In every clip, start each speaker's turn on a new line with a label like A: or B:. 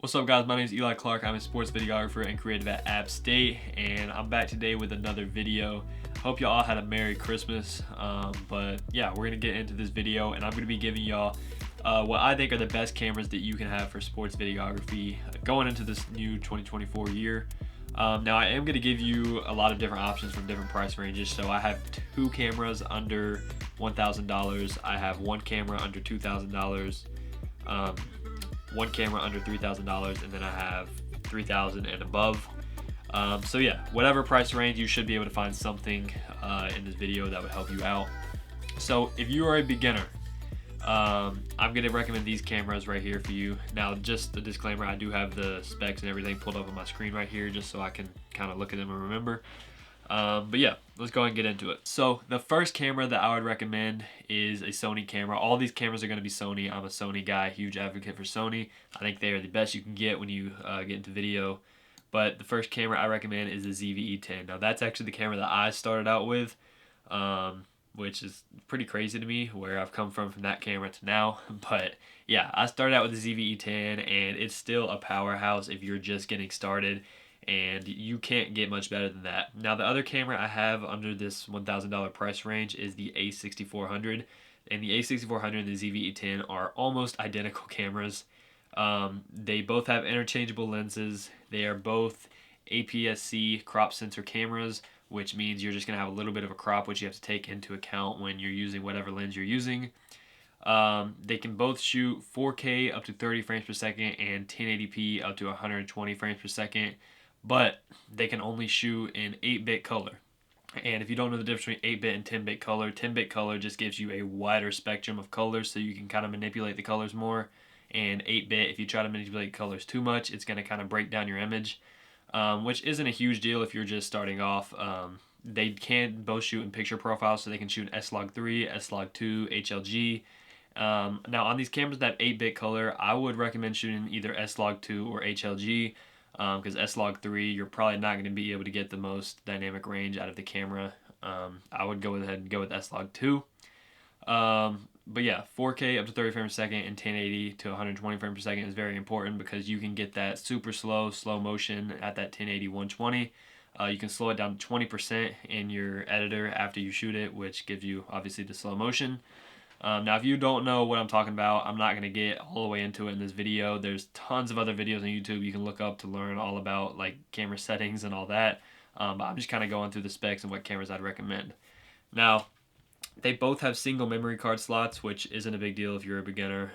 A: What's up, guys? My name is Eli Clark. I'm a sports videographer and creative at App State, and I'm back today with another video. Hope y'all had a Merry Christmas. But yeah, we're gonna get into this video, and I'm gonna be giving y'all what I think are the best cameras that you can have for sports videography going into this new 2024 year. Now, I am gonna give you a lot of different options from different price ranges. So I have two cameras under $1,000. I have one camera under $2,000. One camera under $3,000, and then I have $3,000 and above. So yeah, whatever price range, you should be able to find something in this video that would help you out. So if you are a beginner, I'm gonna recommend these cameras right here for you. Now, just a disclaimer, I do have the specs and everything pulled up on my screen right here just so I can kind of look at them and remember. But yeah, let's go ahead and get into it. So the first camera that I would recommend is a Sony camera. All these cameras are going to be Sony. I'm a Sony guy, huge advocate for Sony. I think they are the best you can get when you get into video. But the first camera I recommend is the ZV-E10. Now, that's actually the camera that I started out with, which is pretty crazy to me where I've come from that camera to now. But yeah, I started out with the ZV-E10, and it's still a powerhouse if you're just getting started. And you can't get much better than that. Now, the other camera I have under this $1,000 price range is the A6400. And the A6400 and the ZV-E10 are almost identical cameras. They both have interchangeable lenses. They are both APS-C crop sensor cameras, which means you're just going to have a little bit of a crop, which you have to take into account when you're using whatever lens you're using. They can both shoot 4K up to 30 frames per second and 1080p up to 120 frames per second. But they can only shoot in 8-bit color. And if you don't know the difference between 8-bit and 10-bit color, 10-bit color just gives you a wider spectrum of colors so you can kind of manipulate the colors more. And 8-bit, if you try to manipulate colors too much, it's going to kind of break down your image, which isn't a huge deal if you're just starting off. They can both shoot in picture profiles, so they can shoot in S-Log3, S-Log2, HLG. Now, on these cameras that have 8-bit color, I would recommend shooting either S-Log2 or HLG. Because S-Log3, you're probably not going to be able to get the most dynamic range out of the camera. I would go ahead and go with S-Log2. But yeah, 4K up to 30 frames per second and 1080 to 120 frames per second is very important because you can get that super slow motion at that 1080 120. You can slow it down to 20% in your editor after you shoot it, which gives you obviously the slow motion. Now, if you don't know what I'm talking about, I'm not going to get all the way into it in this video. There's tons of other videos on YouTube you can look up to learn all about like camera settings and all that. But I'm just kind of going through the specs and what cameras I'd recommend. Now, they both have single memory card slots, which isn't a big deal if you're a beginner.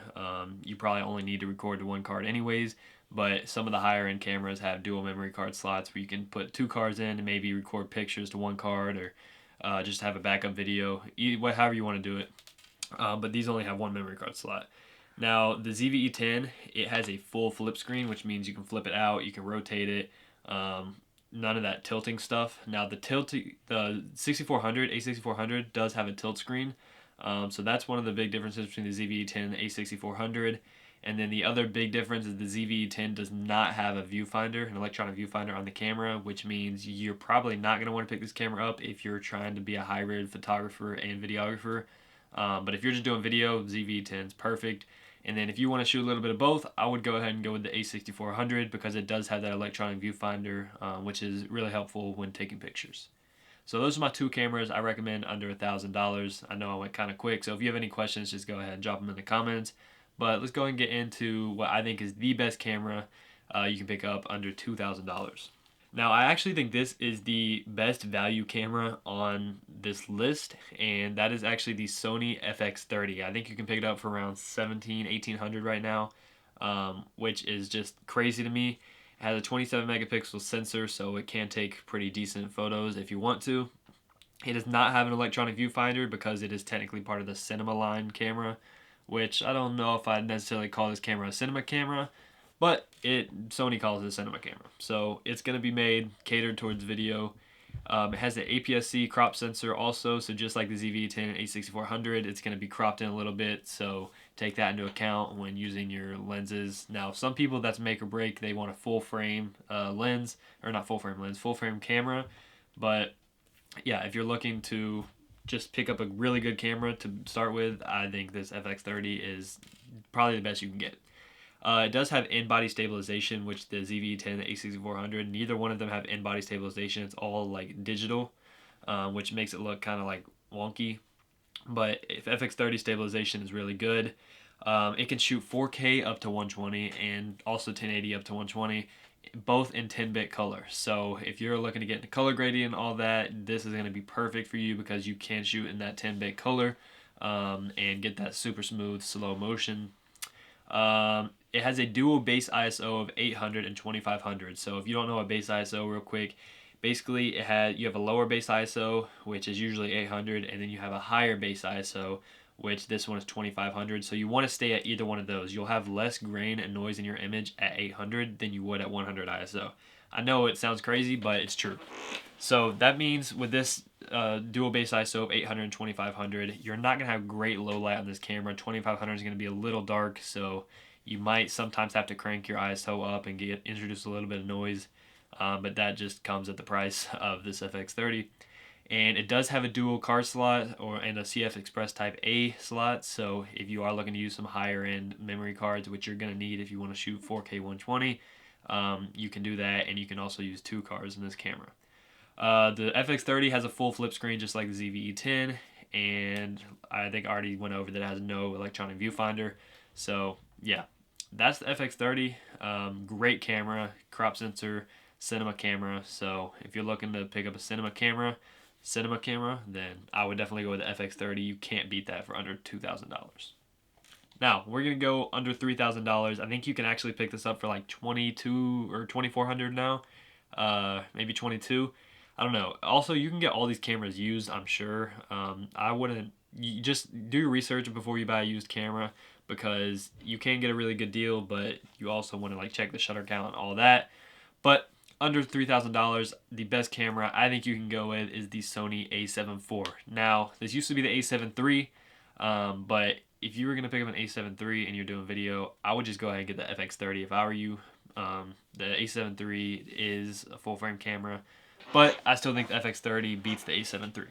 A: You probably only need to record to one card anyways. But some of the higher end cameras have dual memory card slots where you can put two cards in and maybe record pictures to one card or just have a backup video, however you want to do it. But these only have one memory card slot. Now, the ZV-E10, it has a full flip screen, which means you can flip it out, you can rotate it, none of that tilting stuff. Now, the 6400, A6400 does have a tilt screen, so that's one of the big differences between the ZV-E10 and the A6400. And then the other big difference is the ZV-E10 does not have a viewfinder, an electronic viewfinder on the camera, which means you're probably not going to want to pick this camera up if you're trying to be a hybrid photographer and videographer. But if you're just doing video, ZV-E10 is perfect. And then if you want to shoot a little bit of both, I would go ahead and go with the A6400 because it does have that electronic viewfinder, which is really helpful when taking pictures. So those are my two cameras I recommend under $1,000. I know I went kind of quick, so if you have any questions, just go ahead and drop them in the comments. But let's go ahead and get into what I think is the best camera you can pick up under $2,000. Now, I actually think this is the best value camera on this list, and that is actually the Sony FX30. I think you can pick it up for around $1,800 right now, which is just crazy to me. It has a 27 megapixel sensor, so it can take pretty decent photos if you want to. It does not have an electronic viewfinder because it is technically part of the cinema line camera, which I don't know if I'd necessarily call this camera a cinema camera. But Sony calls it a cinema camera. So it's going to be catered towards video. It has the APS-C crop sensor also. So just like the ZV-10 and A6400, it's going to be cropped in a little bit. So take that into account when using your lenses. Now, some people, that's make or break. They want a full frame lens. Or not full frame lens, full frame camera. But yeah, if you're looking to just pick up a really good camera to start with, I think this FX30 is probably the best you can get. It does have in-body stabilization, which the ZV-E10, the A6400, neither one of them have in-body stabilization. It's all like digital, which makes it look kind of like wonky. But if FX30 stabilization is really good, it can shoot 4K up to 120 and also 1080 up to 120, both in 10-bit color. So if you're looking to get into color grading and all that, this is going to be perfect for you because you can shoot in that 10-bit color and get that super smooth slow motion. It has a dual base ISO of 800 and 2500. So if you don't know a base ISO real quick, basically you have a lower base ISO, which is usually 800, and then you have a higher base ISO, which this one is 2500. So you want to stay at either one of those. You'll have less grain and noise in your image at 800 than you would at 100 ISO. I know it sounds crazy, but it's true. So that means with this dual base ISO of 800 and 2500, you're not going to have great low light on this camera. 2500 is going to be a little dark, so you might sometimes have to crank your ISO up and introduce a little bit of noise, but that just comes at the price of this FX30. And it does have a dual card slot and a CF Express Type A slot, so if you are looking to use some higher end memory cards, which you're going to need if you want to shoot 4K 120, you can do that, and you can also use 2 cards in this camera. The FX30 has a full flip screen just like the ZV-E10, and I think I already went over that it has no electronic viewfinder. So yeah, that's the FX30. Great camera, crop sensor, cinema camera. So if you're looking to pick up a cinema camera, then I would definitely go with the FX30. You can't beat that for under $2,000. Now we're gonna go under $3,000. I think you can actually pick this up for like 22 or 2,400 now, maybe 22. I don't know. Also, you can get all these cameras used, I'm sure. I wouldn't. You just do your research before you buy a used camera, because you can get a really good deal, but you also want to like check the shutter count and all that. But under $3,000, the best camera I think you can go with is the Sony a7 IV. Now, this used to be the a7 III, but if you were going to pick up an a7 III and you're doing video, I would just go ahead and get the FX30 if I were you. The a7 III is a full frame camera, but I still think the FX30 beats the a7 III.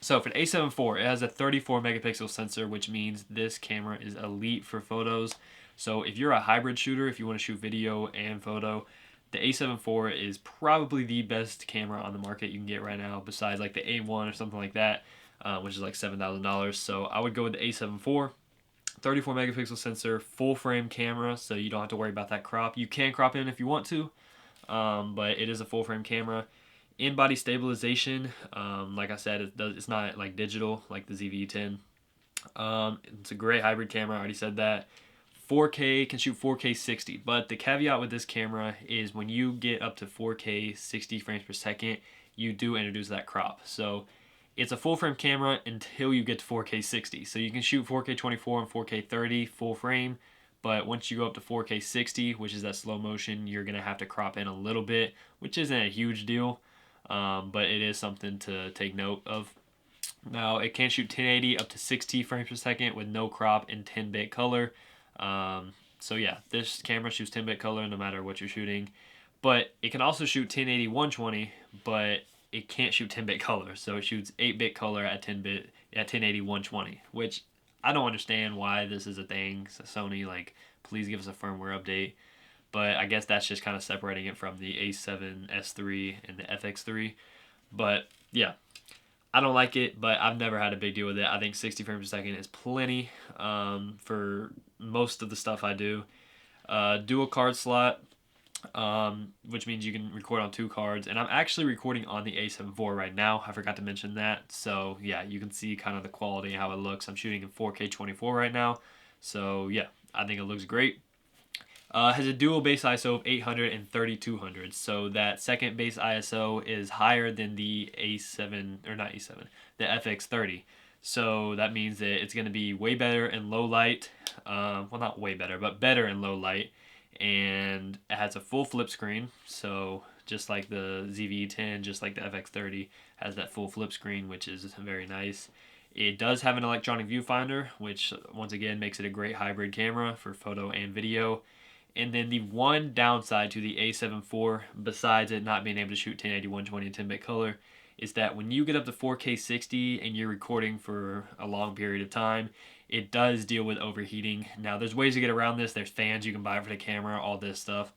A: So for the a7 IV, it has a 34 megapixel sensor, which means this camera is elite for photos. So if you're a hybrid shooter, if you want to shoot video and photo, the a7 IV is probably the best camera on the market you can get right now, besides like the A1 or something like that, which is like $7,000. So I would go with the a7 IV. 34 megapixel sensor, full frame camera, so you don't have to worry about that crop. You can crop in if you want to, but it is a full frame camera. In-body stabilization, like I said, it's not like digital like the ZV-E10. It's a great hybrid camera, I already said that. 4K, can shoot 4K 60, but the caveat with this camera is when you get up to 4K 60 frames per second, you do introduce that crop. So it's a full frame camera until you get to 4K 60. So you can shoot 4K 24 and 4K 30 full frame, but once you go up to 4K 60, which is that slow motion, you're going to have to crop in a little bit, which isn't a huge deal, but it is something to take note of. Now, it can shoot 1080 up to 60 frames per second with no crop in 10-bit color. So yeah, this camera shoots 10-bit color no matter what you're shooting, but it can also shoot 1080 120, but it can't shoot 10-bit color. So it shoots 8-bit color at 1080 120, which I don't understand why this is a thing. So Sony, like, please give us a firmware update. But I guess that's just kind of separating it from the A7S III and the FX3. But yeah, I don't like it, but I've never had a big deal with it. I think 60 frames per second is plenty for most of the stuff I do. Dual card slot, which means you can record on 2 cards. And I'm actually recording on the a7 IV right now. I forgot to mention that. So yeah, you can see kind of the quality, how it looks. I'm shooting in 4K 24 right now. So yeah, I think it looks great. Has a dual base ISO of 800 and 3200, so that second base ISO is higher than the A7, or not A7, the FX30. So that means that it's going to be way better in low light, well, not way better, but better in low light, and it has a full flip screen, so just like the ZV-E10, just like the FX30, has that full flip screen, which is very nice. It does have an electronic viewfinder, which once again makes it a great hybrid camera for photo and video. And then the one downside to the a7 IV, besides it not being able to shoot 1080, 120, and 10-bit color, is that when you get up to 4K 60 and you're recording for a long period of time, it does deal with overheating. Now, there's ways to get around this. There's fans you can buy for the camera, all this stuff.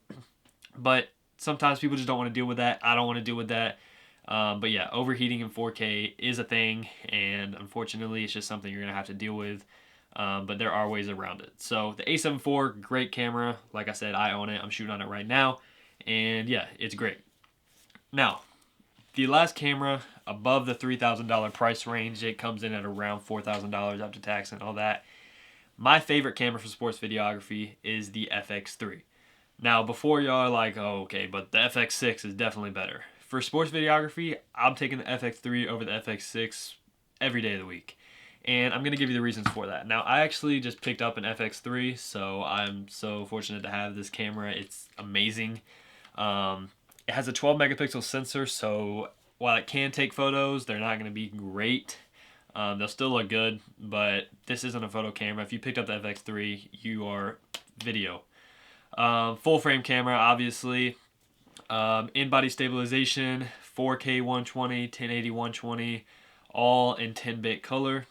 A: But sometimes people just don't want to deal with that. I don't want to deal with that. But yeah, overheating in 4K is a thing, and unfortunately, it's just something you're going to have to deal with. But there are ways around it. So the A7 IV, great camera. Like I said, I own it. I'm shooting on it right now. And yeah, it's great. Now, the last camera above the $3,000 price range, it comes in at around $4,000 after tax and all that. My favorite camera for sports videography is the FX3. Now, before y'all are like, oh, okay, but the FX6 is definitely better. For sports videography, I'm taking the FX3 over the FX6 every day of the week. And I'm going to give you the reasons for that. Now, I actually just picked up an FX3, so I'm so fortunate to have this camera. It's amazing. It has a 12 megapixel sensor, so while it can take photos, they're not going to be great. They'll still look good, but this isn't a photo camera. If you picked up the FX3, you are video. Full frame camera, obviously. In-body stabilization, 4K 120, 1080 120, all in 10-bit color.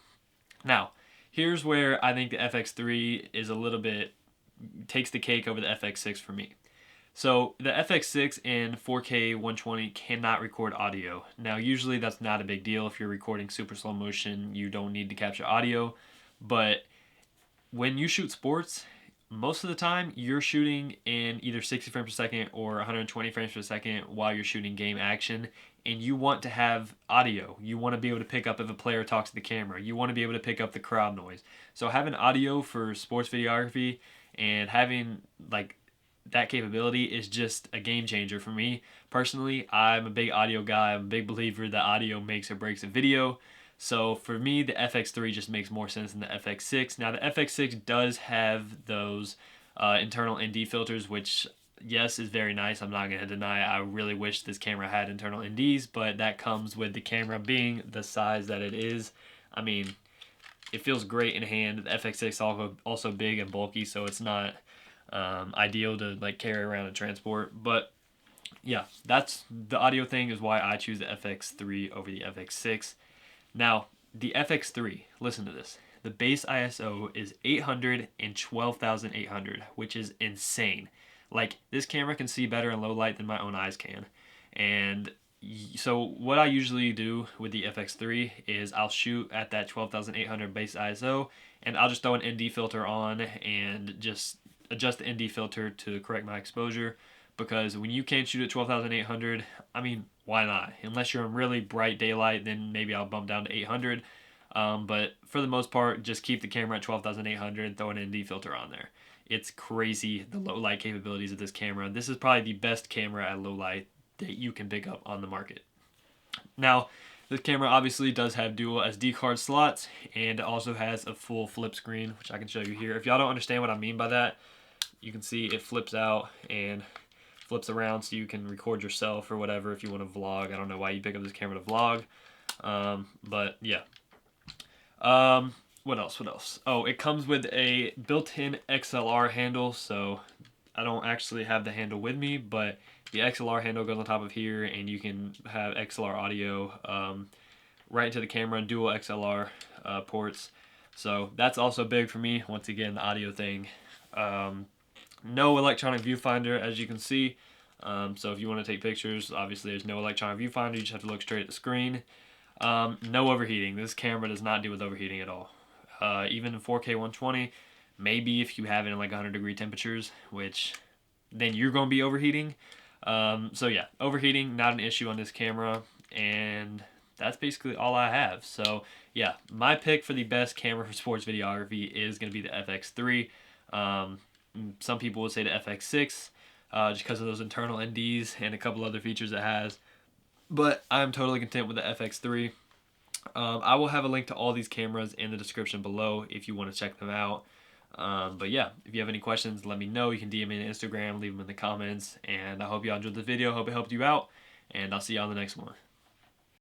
A: Now, here's where I think the FX3 is a little bit, takes the cake over the FX6 for me. So the FX6 in 4K 120 cannot record audio. Now, usually that's not a big deal. If you're recording super slow motion, you don't need to capture audio. But when you shoot sports, most of the time you're shooting in either 60 frames per second or 120 frames per second while you're shooting game action, and you want to have audio. You want to be able to pick up if a player talks to the camera. You want to be able to pick up the crowd noise. So having audio for sports videography and having like that capability is just a game changer for me. Personally, I'm a big audio guy. I'm a big believer that audio makes or breaks a video. So for me, the FX3 just makes more sense than the FX6. Now, the FX6 does have those internal ND filters, which, yes, is very nice. I'm not going to deny I really wish this camera had internal NDs, but that comes with the camera being the size that it is. I mean, it feels great in hand. The FX6 is also big and bulky, so it's not ideal to like carry around and transport. But yeah, that's the audio thing is why I choose the FX3 over the FX6. Now, the FX3, listen to this. The base ISO is 812,800, which is insane. Like, this camera can see better in low light than my own eyes can. And so what I usually do with the FX3 is I'll shoot at that 12,800 base ISO, and I'll just throw an ND filter on and just adjust the ND filter to correct my exposure. Because when you can't shoot at 12,800, I mean, why not? Unless you're in really bright daylight, then maybe I'll bump down to 800. But for the most part, just keep the camera at 12,800 and throw an ND filter on there. It's crazy, the low light capabilities of this camera. This is probably the best camera at low light that you can pick up on the market. Now, this camera obviously does have dual SD card slots, and it also has a full flip screen, which I can show you here. If y'all don't understand what I mean by that, you can see it flips out and flips around so you can record yourself or whatever if you want to vlog. I don't know why you pick up this camera to vlog. But yeah. What else? Oh, it comes with a built-in XLR handle, so I don't actually have the handle with me, but the XLR handle goes on top of here, and you can have XLR audio right into the camera, dual XLR ports. So that's also big for me. Once again, the audio thing. No electronic viewfinder, as you can see. So if you want to take pictures, obviously there's no electronic viewfinder. You just have to look straight at the screen. No overheating. This camera does not deal with overheating at all. Even in 4K 120, maybe if you have it in like 100-degree temperatures, which then you're going to be overheating. So yeah, overheating, not an issue on this camera. And that's basically all I have. So yeah, my pick for the best camera for sports videography is going to be the FX3. Some people would say the FX6 just because of those internal NDs and a couple other features it has. But I'm totally content with the FX3. I will have a link to all these cameras in the description below if you want to check them out. But yeah, if you have any questions, let me know. You can DM me on Instagram, leave them in the comments. And I hope y'all enjoyed the video. Hope it helped you out. And I'll see you on the next one.